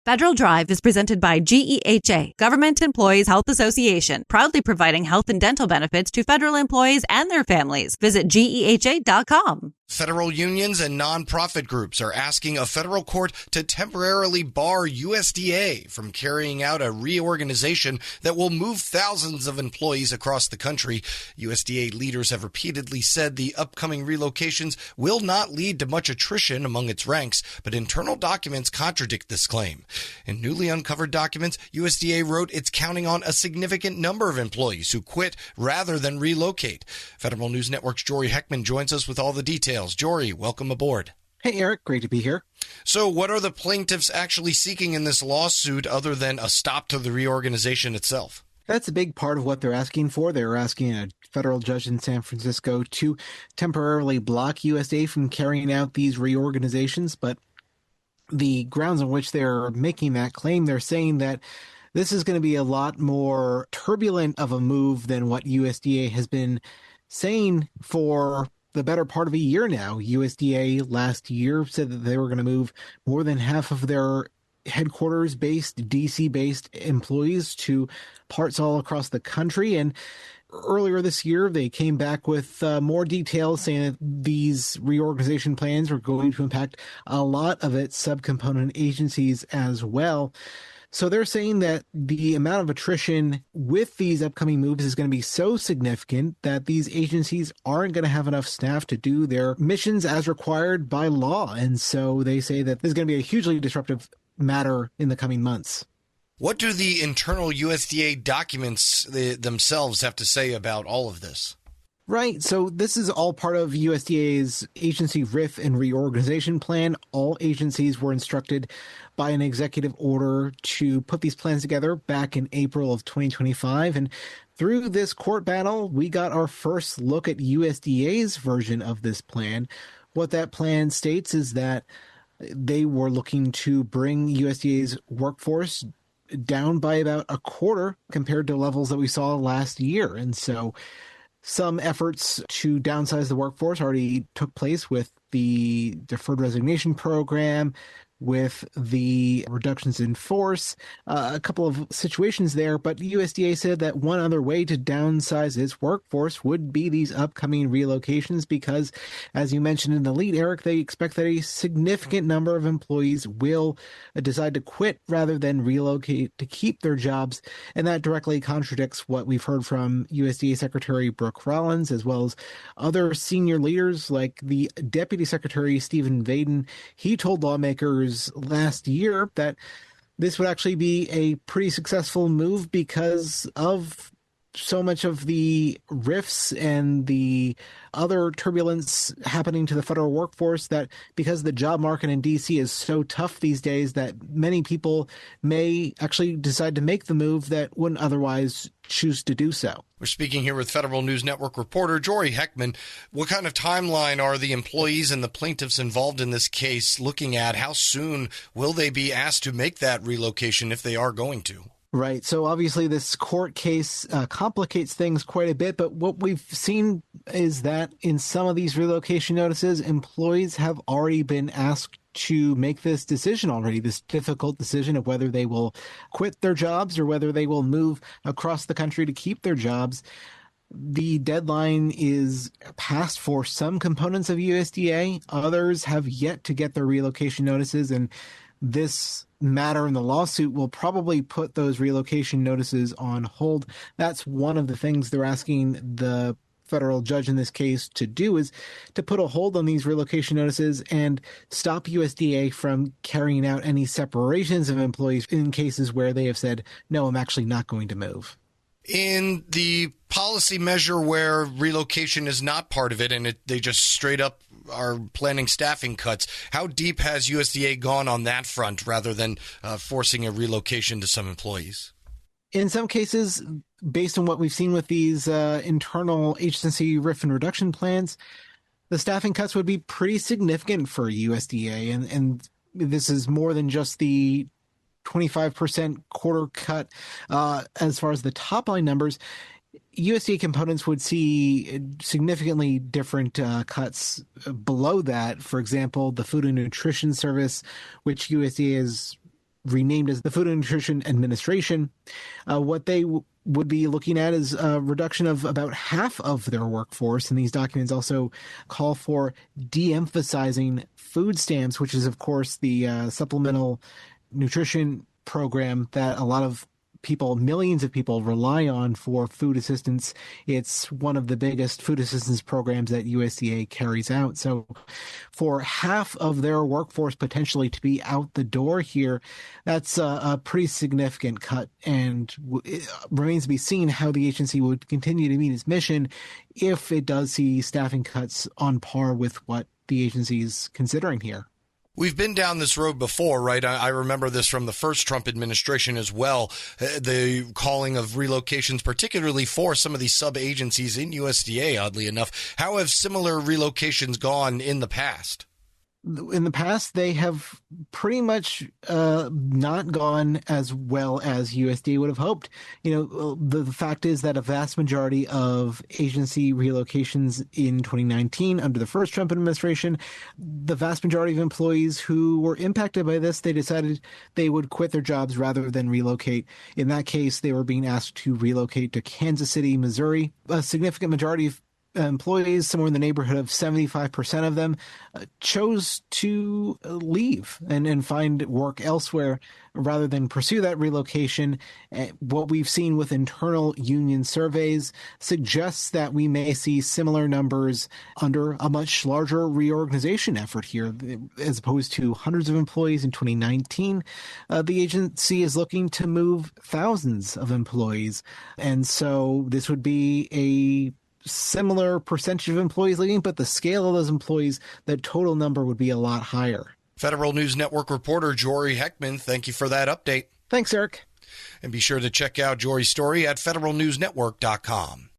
Federal Drive is presented by GEHA, Government Employees Health Association, proudly providing health and dental benefits to federal employees and their families. Visit GEHA.com. Federal unions and nonprofit groups are asking a federal court to temporarily bar USDA from carrying out a reorganization that will move thousands of employees across the country. USDA leaders have repeatedly said the upcoming relocations will not lead to much attrition among its ranks, but internal documents contradict this claim. In newly uncovered documents, USDA wrote it's counting on a significant number of employees who quit rather than relocate. Federal News Network's Jory Heckman joins us with all the details. Jory, welcome aboard. Hey, Eric. Great to be here. So what are the plaintiffs actually seeking in this lawsuit other than a stop to the reorganization itself? That's a big part of what they're asking for. They're asking a federal judge in San Francisco to temporarily block USDA from carrying out these reorganizations. But the grounds on which they're making that claim, they're saying that this is going to be a lot more turbulent of a move than what USDA has been saying for the better part of a year now. USDA last year said that they were going to move more than half of their headquarters-based, DC-based employees to parts all across the country. And earlier this year, they came back with more details saying that these reorganization plans were going to impact a lot of its subcomponent agencies as well. So they're saying that the amount of attrition with these upcoming moves is going to be so significant that these agencies aren't going to have enough staff to do their missions as required by law. And so they say that this is going to be a hugely disruptive matter in the coming months. What do the internal USDA documents themselves have to say about all of this? Right. So this is all part of USDA's agency RIF and reorganization plan. All agencies were instructed by an executive order to put these plans together back in April of 2025. And through this court battle, we got our first look at USDA's version of this plan. What that plan states is that they were looking to bring USDA's workforce down by about a quarter compared to levels that we saw last year. And so some efforts to downsize the workforce already took place with the deferred resignation program, with the reductions in force, a couple of situations there. But USDA said that one other way to downsize its workforce would be these upcoming relocations because, as you mentioned in the lead, Eric, they expect that a significant number of employees will decide to quit rather than relocate to keep their jobs. And that directly contradicts what we've heard from USDA Secretary Brooke Rollins, as well as other senior leaders like the Deputy Secretary Stephen Vaden. He told lawmakers last year that this would actually be a pretty successful move because of so much of the rifts and the other turbulence happening to the federal workforce, that because the job market in DC is so tough these days that many people may actually decide to make the move that wouldn't otherwise choose to do so. We're speaking here with Federal News Network reporter Jory Heckman. What kind of timeline are the employees and the plaintiffs involved in this case looking at? How soon will they be asked to make that relocation if they are going to? Right. So obviously this court case complicates things quite a bit, but what we've seen is that in some of these relocation notices, employees have already been asked to make this decision already, this difficult decision of whether they will quit their jobs or whether they will move across the country to keep their jobs. The deadline is passed for some components of USDA. Others have yet to get their relocation notices, and this matter in the lawsuit will probably put those relocation notices on hold. That's one of the things they're asking the federal judge in this case to do, is to put a hold on these relocation notices and stop USDA from carrying out any separations of employees in cases where they have said, no, I'm actually not going to move. In the policy measure where relocation is not part of it and they just straight up are planning staffing cuts, how deep has USDA gone on that front rather than forcing a relocation to some employees? In some cases, based on what we've seen with these internal agency RIF and reduction plans, the staffing cuts would be pretty significant for USDA. And this is more than just the 25% quarter cut. As far as the top line numbers, USDA components would see significantly different cuts below that. For example, the Food and Nutrition Service, which USDA has renamed as the Food and Nutrition Administration. What they would be looking at is a reduction of about half of their workforce. And these documents also call for de-emphasizing food stamps, which is, of course, the supplemental nutrition program that a lot of people, millions of people, rely on for food assistance. It's one of the biggest food assistance programs that USDA carries out. So for half of their workforce potentially to be out the door here, that's a pretty significant cut, and it remains to be seen how the agency would continue to meet its mission if it does see staffing cuts on par with what the agency is considering here. We've been down this road before, right? I remember this from the first Trump administration as well, the calling of relocations, particularly for some of these sub-agencies in USDA, oddly enough. How have similar relocations gone in the past? In the past, they have pretty much not gone as well as USDA would have hoped. The fact is that a vast majority of agency relocations in 2019 under the first Trump administration, the vast majority of employees who were impacted by this, they decided they would quit their jobs rather than relocate. In that case, they were being asked to relocate to Kansas City, Missouri. A significant majority of employees, somewhere in the neighborhood of 75% of them, chose to leave and find work elsewhere rather than pursue that relocation. What we've seen with internal union surveys suggests that we may see similar numbers under a much larger reorganization effort here. As opposed to hundreds of employees in 2019, the agency is looking to move thousands of employees. And so this would be a similar percentage of employees leaving, but the scale of those employees, the total number would be a lot higher. Federal News Network reporter Jory Heckman, thank you for that update. Thanks, Eric. And be sure to check out Jory's story at federalnewsnetwork.com.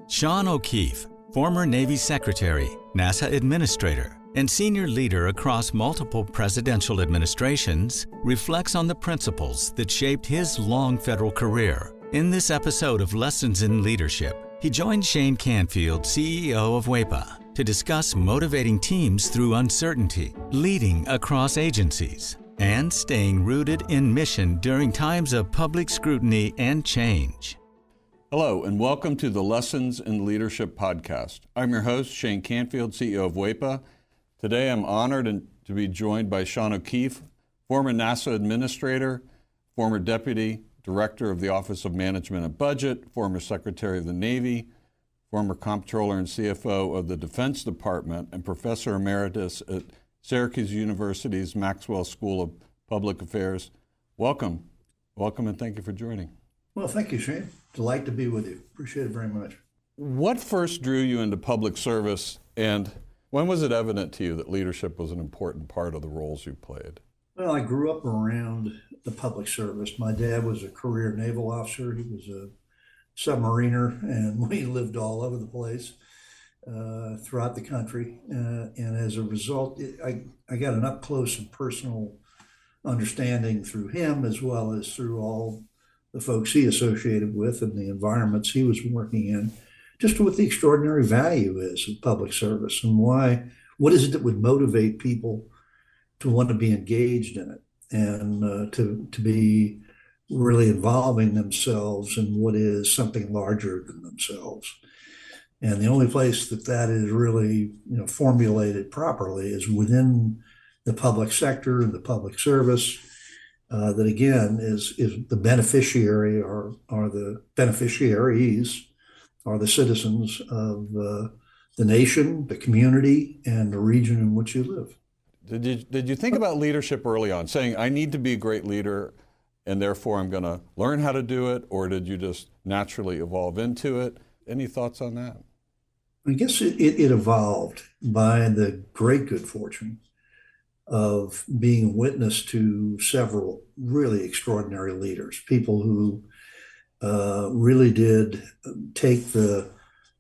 Sean O'Keefe, former Navy Secretary, NASA Administrator, and senior leader across multiple presidential administrations, reflects on the principles that shaped his long federal career. In this episode of Lessons in Leadership, he joined Shane Canfield, CEO of WEPA, to discuss motivating teams through uncertainty, leading across agencies, and staying rooted in mission during times of public scrutiny and change. Hello, and welcome to the Lessons in Leadership podcast. I'm your host, Shane Canfield, CEO of WEPA. Today, I'm honored to be joined by Sean O'Keefe, former NASA Administrator, former Deputy Director of the Office of Management and Budget, former Secretary of the Navy, former Comptroller and CFO of the Defense Department, and Professor Emeritus at Syracuse University's Maxwell School of Public Affairs. Welcome, and thank you for joining. Well, thank you, Shane. Delight to be with you. Appreciate it very much. What first drew you into public service, and when was it evident to you that leadership was an important part of the roles you played? Well, I grew up around the public service. My dad was a career naval officer. He was a submariner, and we lived all over the place throughout the country. And as a result, I got an up-close and personal understanding through him, as well as through all the folks he associated with and the environments he was working in, just what the extraordinary value is of public service and what is it that would motivate people to want to be engaged in it and to be really involving themselves in what is something larger than themselves. And the only place that is really formulated properly is within the public sector and the public service. That again is the beneficiary or the beneficiaries are the citizens of the nation, the community, and the region in which you live. Did you think about leadership early on, saying, I need to be a great leader, and therefore I'm going to learn how to do it, or did you just naturally evolve into it? Any thoughts on that? I guess it evolved by the great good fortune of being witness to several really extraordinary leaders, people who really did take the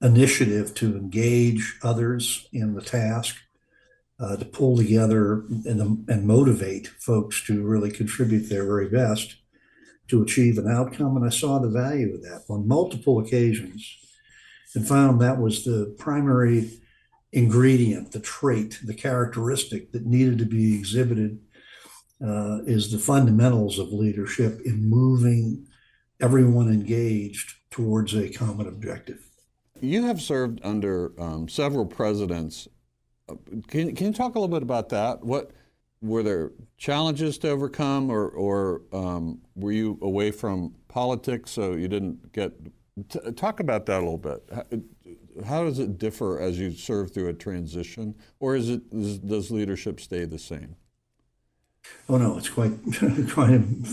initiative to engage others in the task, to pull together and motivate folks to really contribute their very best to achieve an outcome. And I saw the value of that on multiple occasions and found that was the primary ingredient, the trait, the characteristic that needed to be exhibited is the fundamentals of leadership in moving everyone engaged towards a common objective. You have served under several presidents. Can you talk a little bit about that? What were there challenges to overcome, or were you away from politics so you didn't get? Talk about that a little bit. How does it differ as you serve through a transition, or does leadership stay the same? Oh no, it's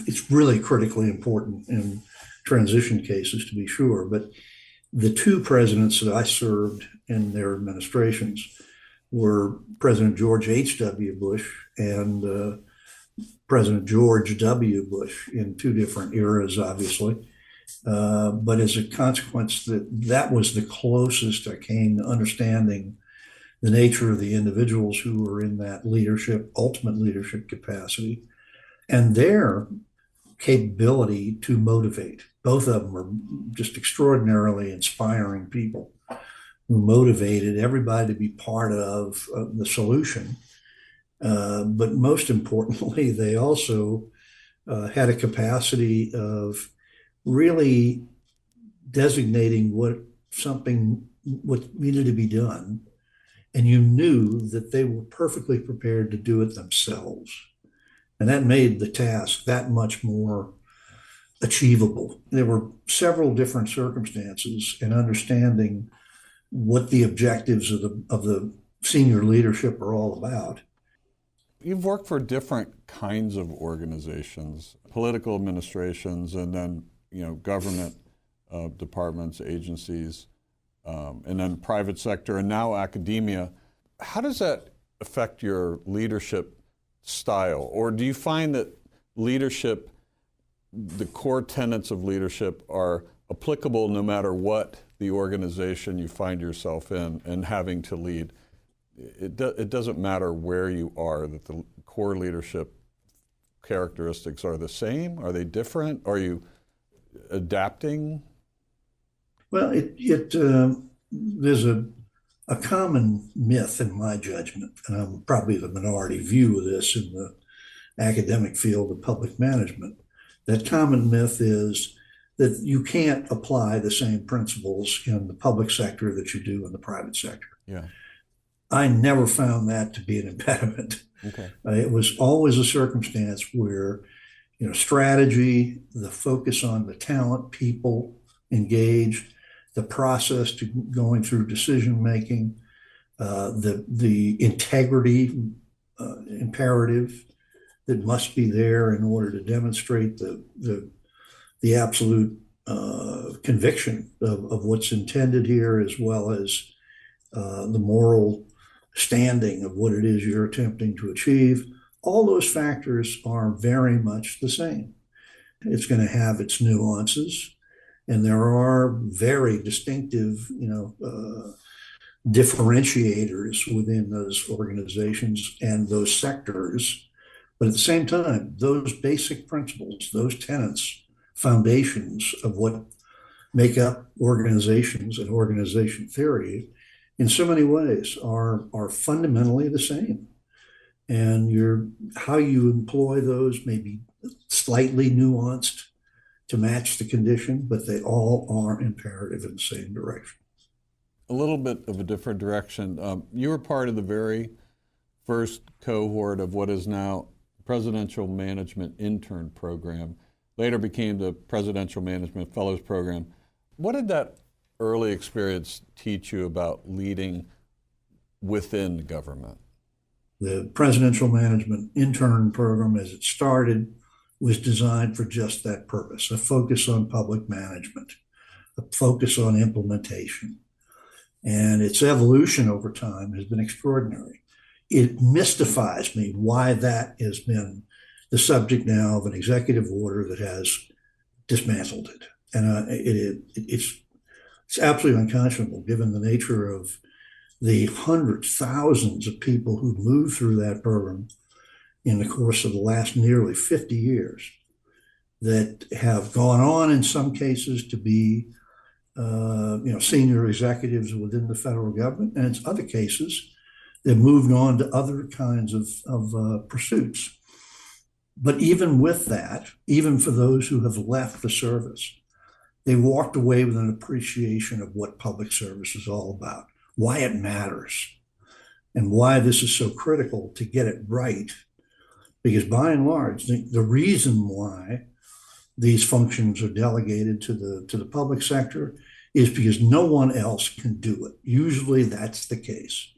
it's really critically important in transition cases, to be sure. But the two presidents that I served in their administrations were President George H.W. Bush and President George W. Bush in two different eras, obviously. But as a consequence, that was the closest I came to understanding the nature of the individuals who were in that ultimate leadership capacity, and their capability to motivate. Both of them are just extraordinarily inspiring people who motivated everybody to be part of the solution. But most importantly, they also had a capacity of really designating what needed to be done. And you knew that they were perfectly prepared to do it themselves. And that made the task that much more achievable. There were several different circumstances, and understanding what the objectives of the senior leadership are all about. You've worked for different kinds of organizations, political administrations, and then government departments, agencies, and then private sector, and now academia. How does that affect your leadership style? Or do you find that leadership, the core tenets of leadership, are applicable no matter what the organization you find yourself in and having to lead? It doesn't matter where you are, that the core leadership characteristics are the same? Are they different? Are you adapting? Well, there's a common myth in my judgment, and I'm probably the minority view of this in the academic field of public management. That common myth is that you can't apply the same principles in the public sector that you do in the private sector. Yeah. I never found that to be an impediment. Okay. It was always a circumstance where, strategy, the focus on the talent, people engaged, the process to going through decision making, the integrity imperative that must be there in order to demonstrate the absolute conviction of what's intended here, as well as the moral standing of what it is you're attempting to achieve. All those factors are very much the same. It's going to have its nuances, and there are very distinctive, differentiators within those organizations and those sectors. But at the same time, those basic principles, those tenets, foundations of what make up organizations and organization theory, in so many ways are fundamentally the same. And how you employ those may be slightly nuanced to match the condition, but they all are imperative in the same direction. A little bit of a different direction. You were part of the very first cohort of what is now Presidential Management Intern Program, later became the Presidential Management Fellows Program. What did that early experience teach you about leading within government? The Presidential Management Intern Program, as it started, was designed for just that purpose: a focus on public management, a focus on implementation. And its evolution over time has been extraordinary. It mystifies me why that has been the subject now of an executive order that has dismantled it. And it's absolutely unconscionable, given the nature of the hundreds, thousands of people who've moved through that program in the course of the last nearly 50 years, that have gone on in some cases to be senior executives within the federal government, and in other cases they've moved on to other kinds of pursuits. But even with that, even for those who have left the service, they walked away with an appreciation of what public service is all about, why it matters, and why this is so critical to get it right. Because by and large, the reason why these functions are delegated to the public sector is because no one else can do it. Usually that's the case.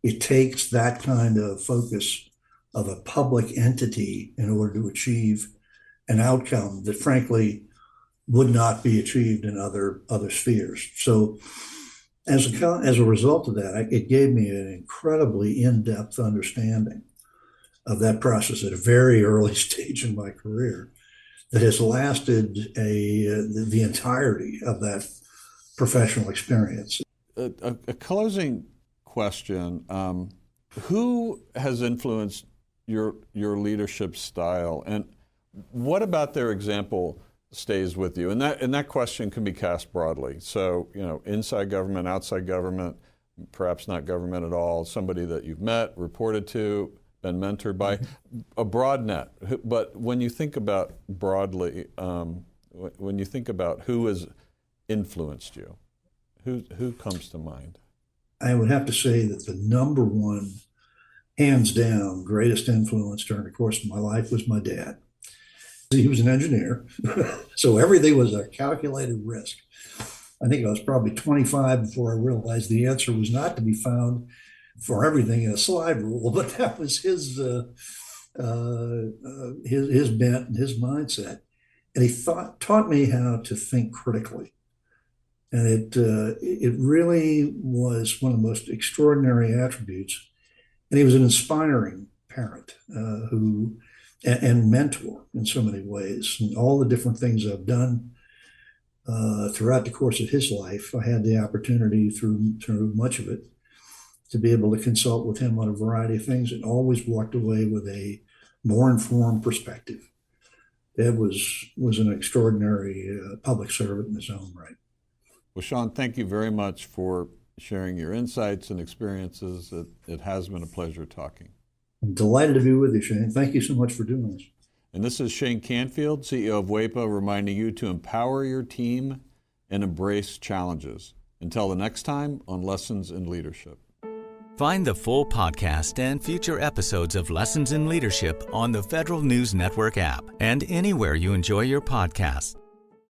It takes that kind of focus of a public entity in order to achieve an outcome that frankly would not be achieved in other spheres. So as a result of that, it gave me an incredibly in-depth understanding of that process at a very early stage in my career that has lasted the entirety of that professional experience. A closing question. Who has influenced your leadership style, and what about their example stays with you? And that question can be cast broadly. So, inside government, outside government, perhaps not government at all, somebody that you've met, reported to, been mentored by, a broad net. But when you think about broadly, when you think about who has influenced you, who comes to mind? I would have to say that the number one, hands down, greatest influence during the course of my life was my dad. He was an engineer, so everything was a calculated risk. I think I was probably 25 before I realized the answer was not to be found for everything in a slide rule, but that was his bent and his mindset. And he taught me how to think critically. And it really was one of the most extraordinary attributes. And he was an inspiring parent and mentor in so many ways. And all the different things I've done throughout the course of his life, I had the opportunity through much of it to be able to consult with him on a variety of things, and always walked away with a more informed perspective. Dad was an extraordinary public servant in his own right. Well, Sean, thank you very much for sharing your insights and experiences. It has been a pleasure talking. I'm delighted to be with you, Shane. Thank you so much for doing this. And this is Shane Canfield, CEO of WEPA, reminding you to empower your team and embrace challenges. Until the next time on Lessons in Leadership. Find the full podcast and future episodes of Lessons in Leadership on the Federal News Network app and anywhere you enjoy your podcasts.